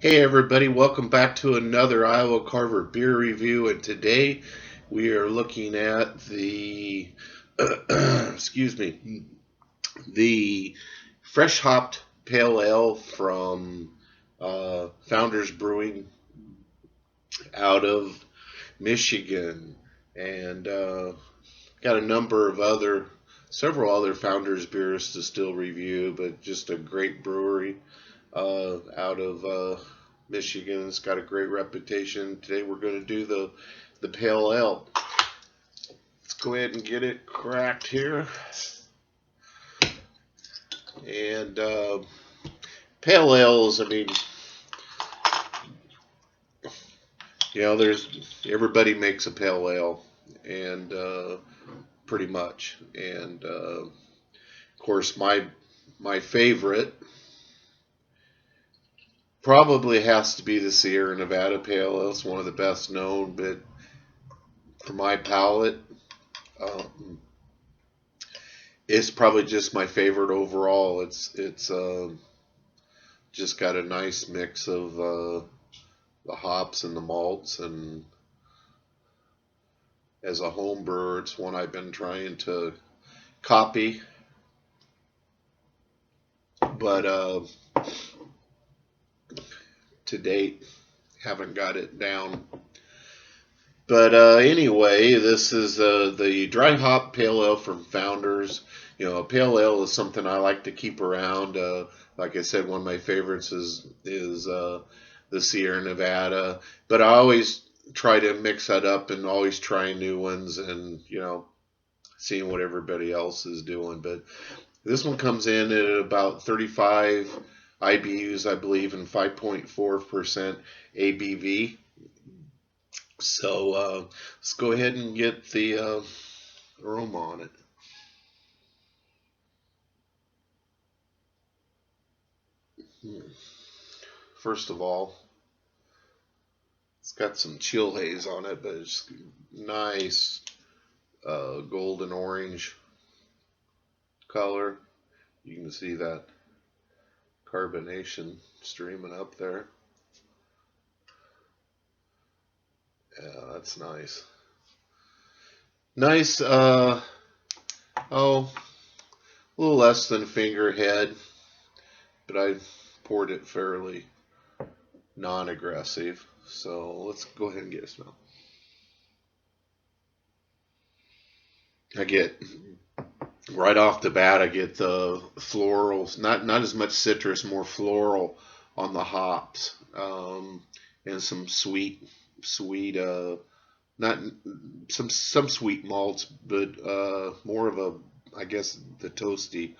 Hey everybody, welcome back to another Iowa Carver beer review, and today we are looking at the excuse me, the fresh hopped pale ale from Founders Brewing out of Michigan, and got a number of several other Founders beers to still review, but just a great brewery out of Michigan. It's got a great reputation. Today we're going to do the pale ale. Let's go ahead and get it cracked here. And pale ales, I mean, there's everybody makes a pale ale, and pretty much. And of course, my favorite probably has to be the Sierra Nevada Pale Ale. It's one of the best known, but for my palate, um, it's probably just my favorite overall. It's just got a nice mix of the hops and the malts, and as a home brewer, it's one I've been trying to copy, but to date haven't got it down. But anyway, this is the dry hop pale ale from Founders. A pale ale is something I like to keep around. Like I said, one of my favorites is the Sierra Nevada. But I always try to mix that up and always try new ones, and seeing what everybody else is doing. But this one comes in at about 35 IBUs, I believe, and 5.4% ABV. So let's go ahead and get the aroma on it. First of all, it's got some chill haze on it, but it's nice golden orange color. You can see that carbonation streaming up there. Yeah, that's nice. Nice, a little less than finger head, but I poured it fairly non-aggressive. So let's go ahead and get a smell. I get right off the bat, I get the florals, not as much citrus, more floral on the hops, and some sweet, not some sweet malts, but more of a, I guess, the toasty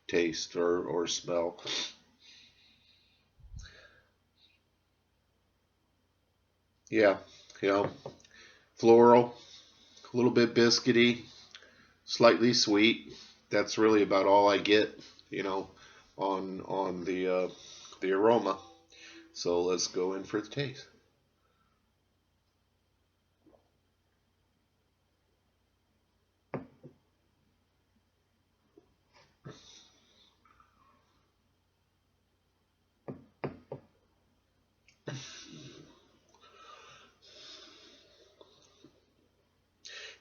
taste or smell. Yeah, you know, floral, a little bit biscuity, slightly sweet. That's really about all I get, you know, on the aroma. So let's go in for the taste.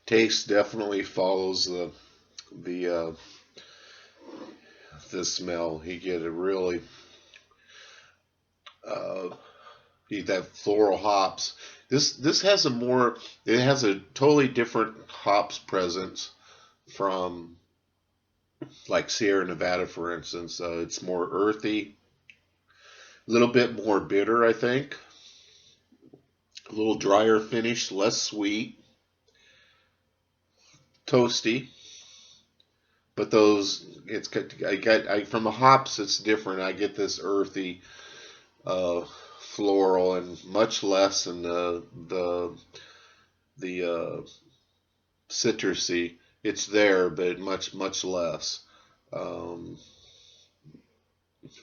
Taste definitely follows the the smell. You get a really uh, that floral hops. This has a more, it has a totally different hops presence from like Sierra Nevada, for instance. It's more earthy, a little bit more bitter, I think. A little drier finish, less sweet, toasty. But those, I from the hops, it's different. I get this earthy, uh, floral, and much less in the citrusy. It's there, but much less. Um,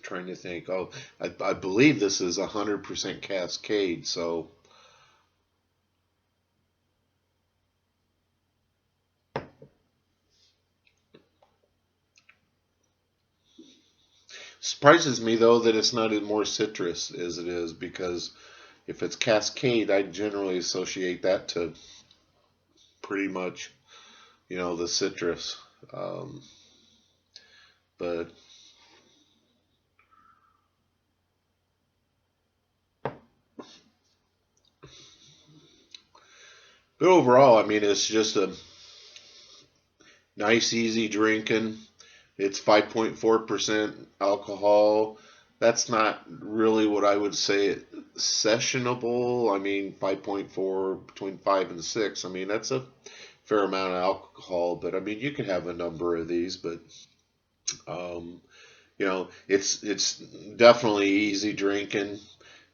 Trying to think. Oh, I believe this is 100% Cascade. So Surprises me though that it's not more citrus as it is, because if it's Cascade, I generally associate that to pretty much, the citrus. Um, but but overall, I mean, it's just a nice, easy drinking. It's 5.4% alcohol. That's not really what I would say sessionable. I mean, 5.4, between 5 and 6. I mean, that's a fair amount of alcohol, but I mean, you could have a number of these, but um, it's definitely easy drinking.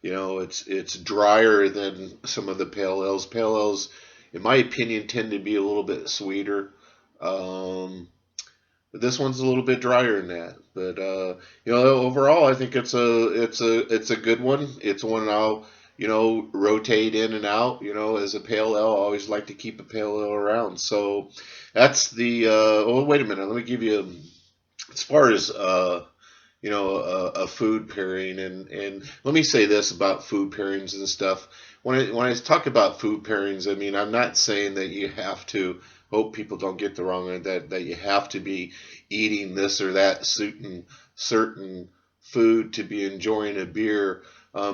It's drier than some of the pale ales. Pale ales, in my opinion, tend to be a little bit sweeter. Um, but this one's a little bit drier than that. But overall, I think it's a good one. It's one I'll rotate in and out. As a pale ale, I always like to keep a pale ale around. So that's the. Oh, wait a minute. Let me give you as far as a food pairing, and let me say this about food pairings and stuff. When I talk about food pairings, I mean, I'm not saying that you have to. Hope people don't get the wrong that you have to be eating this or that certain food to be enjoying a beer.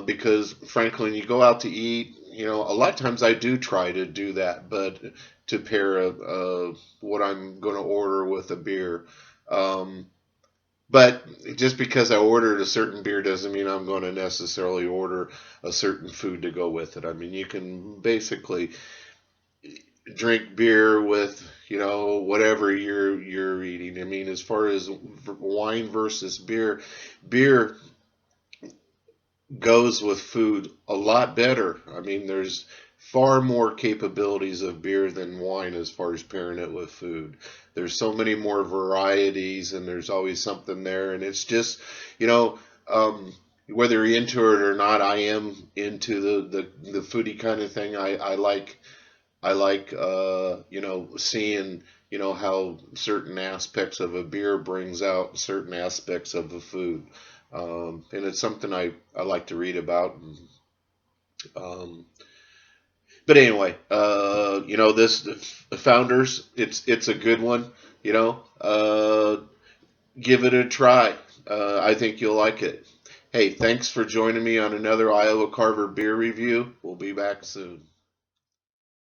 Because frankly, when you go out to eat, a lot of times I do try to do that, but to pair what I'm going to order with a beer. Um, but just because I ordered a certain beer doesn't mean I'm going to necessarily order a certain food to go with it. I mean, you can basically drink beer with whatever you're eating. I mean, as far as wine versus beer, beer goes with food a lot better. I mean, there's far more capabilities of beer than wine as far as pairing it with food. There's so many more varieties, and there's always something there. And it's just, you know, um, whether you're into it or not, I am into the foodie kind of thing. I like seeing how certain aspects of a beer brings out certain aspects of the food, and it's something I like to read about. Um, but anyway, this the Founders, it's a good one. Give it a try. I think you'll like it. Hey, thanks for joining me on another Iowa Carver beer review. We'll be back soon.